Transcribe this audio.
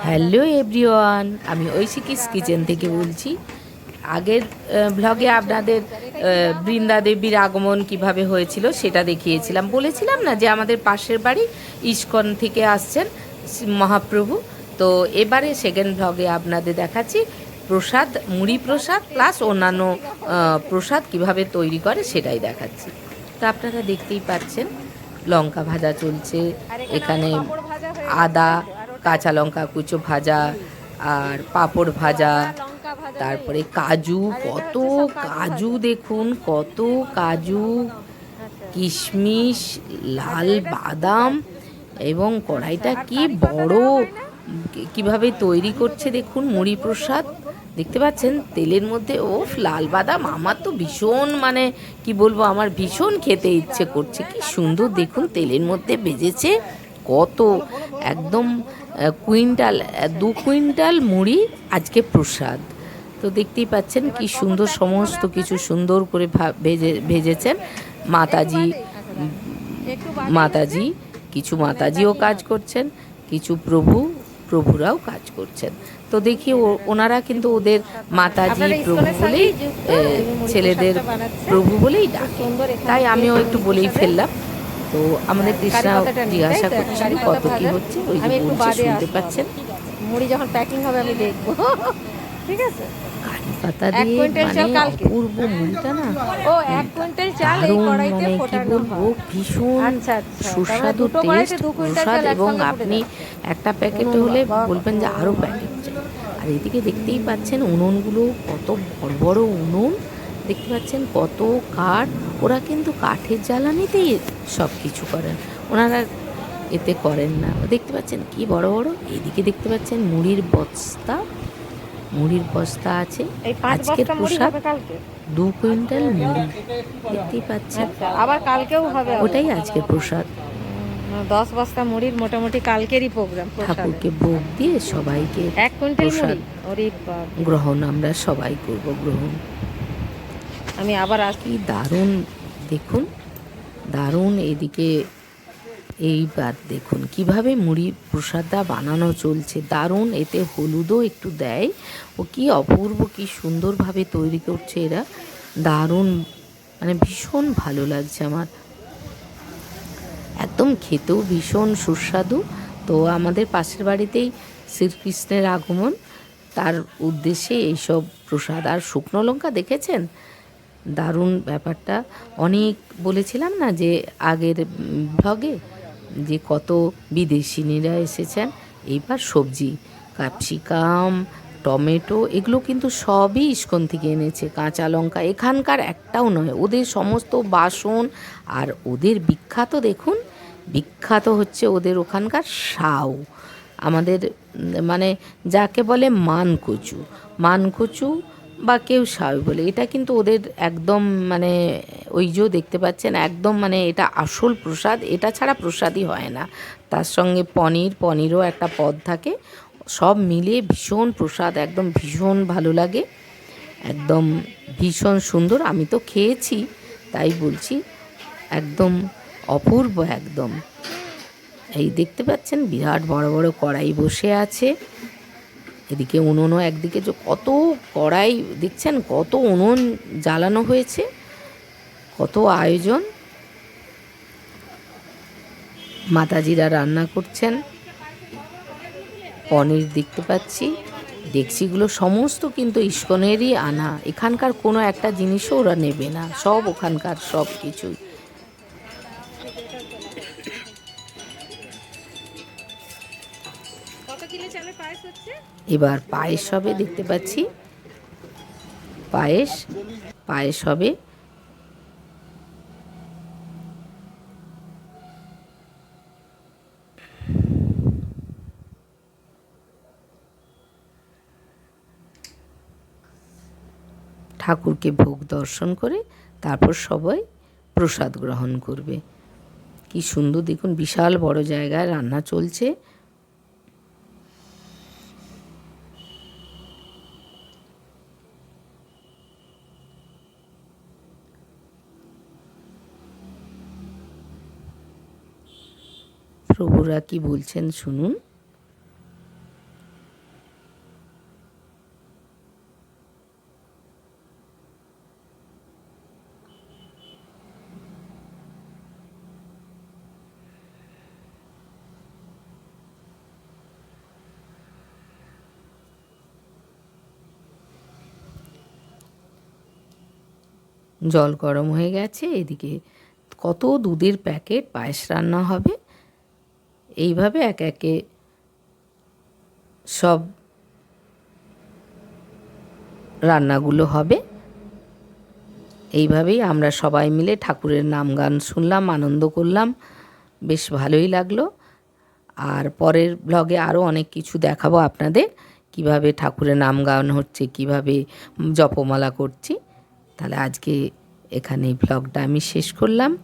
Hello everyone, আমি ঐশিকিস kitchen থেকে বলছি। আগের ব্লগে আপনাদের বৃন্দা দেবীর আগমন কিভাবে হয়েছিল সেটা দেখিয়েছিলাম। বলেছিলাম না যে আমাদের পাশের বাড়ি ইস্কন থেকে আসছেন মহাপ্রভু। তো এবারে সেকেন্ড ব্লগে আপনাদের দেখাচ্ছি প্রসাদ, মুড়ি প্রসাদ প্লাস অন্যান্য প্রসাদ কিভাবে তৈরি করে সেটাই দেখাচ্ছি। তো আপনারা দেখতেই পাচ্ছেন লঙ্কা ভাজা চলছে এখানে, আদা কাঁচা লঙ্কা কুচো ভাজা আর পাঁপড় ভাজা, তারপরে কাজু, কত কাজু দেখুন, কত কাজু, কিশমিশ, লাল বাদাম, এবং কড়াইটা কি বড়, কিভাবে তৈরি করছে দেখুন। মুড়ি প্রসাদ দেখতে পাচ্ছেন তেলের মধ্যে, ওফ লাল বাদাম, আমার তো ভীষণ মানে কি বলবো, আমার ভীষণ খেতে ইচ্ছে করছে। কি সুন্দর দেখুন তেলের মধ্যে ভেজেছে, কত একদম কুইন্টাল, 2 কুইন্টাল মুড়ি আজকে প্রসাদ। তো দেখতেই পাচ্ছেন কি সুন্দর, সমস্ত কিছু সুন্দর করে ভেজেছেন মাতাজি। মাতাজি কিছু মাতাজিও কাজ করছেন, কিছু প্রভুরাও কাজ করছেন। তো দেখি ওনারা কিন্তু ওদের মাতাজি প্রভু বলেই, ছেলেদের প্রভু বলেই ডাকে, তাই আমিও একটু বলেই ফেললাম। তো আমাদের কৃষ্ণা জিজ্ঞাসা করছেন কত কি হচ্ছে, ওই যে বলছে শুনতে পাচ্ছেন। মুড়ি যখন প্যাকিং হবে আমি দেখবো। ঠিক আছে, কারি পাতা দিয়ে মানে অপূর্ব মুড়িটা না, ও 1 কুইন্টাল চাল এই দারুণ, কড়াইতে মানে কি ফোটানো বলবো, হয়। ভীষণ আচ্ছা আচ্ছা, সুস্বাদু দুটো কড়াইতে টেস্ট 2 কুইন্টাল প্রসাদ। চাল এবং একসঙ্গে ফুটে আপনি যাবে। একটা প্যাকেটে হলে বলবেন যে আরও প্যাকেট চাই। আর এদিকে দেখতেই পাচ্ছেন উনুনগুলো, কত বড় বড় উনুন দেখতে পাচ্ছেন, কত কাঠ। ওরা কিন্তু কাঠের জ্বালানিতেই সব কিছু করেন, ওনারা এতে করেন না। দেখতে পাচ্ছেন কি বড় বড়। এদিকে দেখতে পাচ্ছেন মুড়ির বস্তা, মুড়ির বস্তা আছে। আজকের প্রসাদ 2 কুইন্টাল মুড়ি দেখতেই পাচ্ছেন, আবার কালকেও হবে, ওটাই আজকের প্রসাদ। 10 বস্তা মুড়ির মোটামুটি কালকেরই প্রোগ্রাম। ঠাকুরকে ভোগ দিয়ে সবাইকে 1 কুইন্টাল প্রসাদ গ্রহণ আমরা সবাই করব গ্রহণ। আমি আবার কি দারুণ দেখুন, দারুণ। এদিকে এইবার দেখুন কিভাবে মুড়ি প্রসাদটা বানানো চলছে, দারুণ। এতে হলুদও একটু দেয়, ও কি অপূর্ব, কি সুন্দরভাবে তৈরি করছে এরা, দারুণ, মানে ভীষণ ভালো লাগছে আমার, একদম খেতেও ভীষণ সুস্বাদু। তো আমাদের পাশের বাড়িতেই শ্রীকৃষ্ণের আগমন, তার উদ্দেশ্যে এইসব প্রসাদ। আর শুকনো লঙ্কা দেখেছেন, দারুণ ব্যাপারটা। অনেক বলেছিলাম না যে আগের ব্লগে, যে কত বিদেশিনীরা এসেছেন। এইবার সবজি, ক্যাপসিকাম, টমেটো, এগুলো কিন্তু সবই ইস্কন থেকে এনেছে। কাঁচা লঙ্কা এখানকার একটাও নয়, ওদের সমস্ত বাসন। আর ওদের বিখ্যাত দেখুন, বিখ্যাত হচ্ছে ওদের ওখানকার সাউ, আমাদের মানে যাকে বলে মানকচু, মানকচু বা কেউ সাউ বলে, এটা কিন্তু ওদের একদম মানে ওই যে দেখতে পাচ্ছেন একদম, মানে এটা আসল প্রসাদ, এটা ছাড়া প্রসাদই হয় না। তার সঙ্গে পনিরও একটা পদ থাকে, সব মিলিয়ে ভীষণ প্রসাদ, একদম ভীষণ ভালো লাগে, একদম ভীষণ সুন্দর। আমি তো খেয়েছি তাই বলছি, একদম অপূর্ব একদম। এই দেখতে পাচ্ছেন বিরাট বড় বড় কড়াই বসে আছে। এদিকে উনুনও একদিকে, যে কত কড়াই দেখছেন, কত উনুন জ্বালানো হয়েছে, কত আয়োজন। মাতাজিরা রান্না করছেন, পনির দেখতে পাচ্ছি। ডেকচিগুলো সমস্ত কিন্তু ইস্কনেরই আনা, এখানকার কোনো একটা জিনিসও ওরা নেবে না, সব ওখানকার সব কিছুই। এবার পায়েস হবে দেখতে পাচ্ছি, পায়েস পায়েস হবে। ঠাকুরকে ভোগ দর্শন করে তারপর সবাই প্রসাদ গ্রহণ করবে। কি সুন্দর দেখুন, বিশাল বড় জায়গায় রান্না চলছে। প্রভুরা কি বলছেন শুনুন। জল গরম হয়ে গেছে, এদিকে কত দুধের প্যাকেট, পায়েস রান্না হবে। এইভাবে একে একে সব রান্নাগুলো হবে। এইভাবেই আমরা সবাই মিলে ঠাকুরের নাম গান শুনলাম, আনন্দ করলাম, বেশ ভালোই লাগলো। আর পরের ব্লগে আরও অনেক কিছু দেখাবো আপনাদের, কিভাবে ঠাকুরের নাম গান হচ্ছে, কিভাবে জপমালা করছি। তাহলে আজকে এখানেই ব্লগটা আমি শেষ করলাম।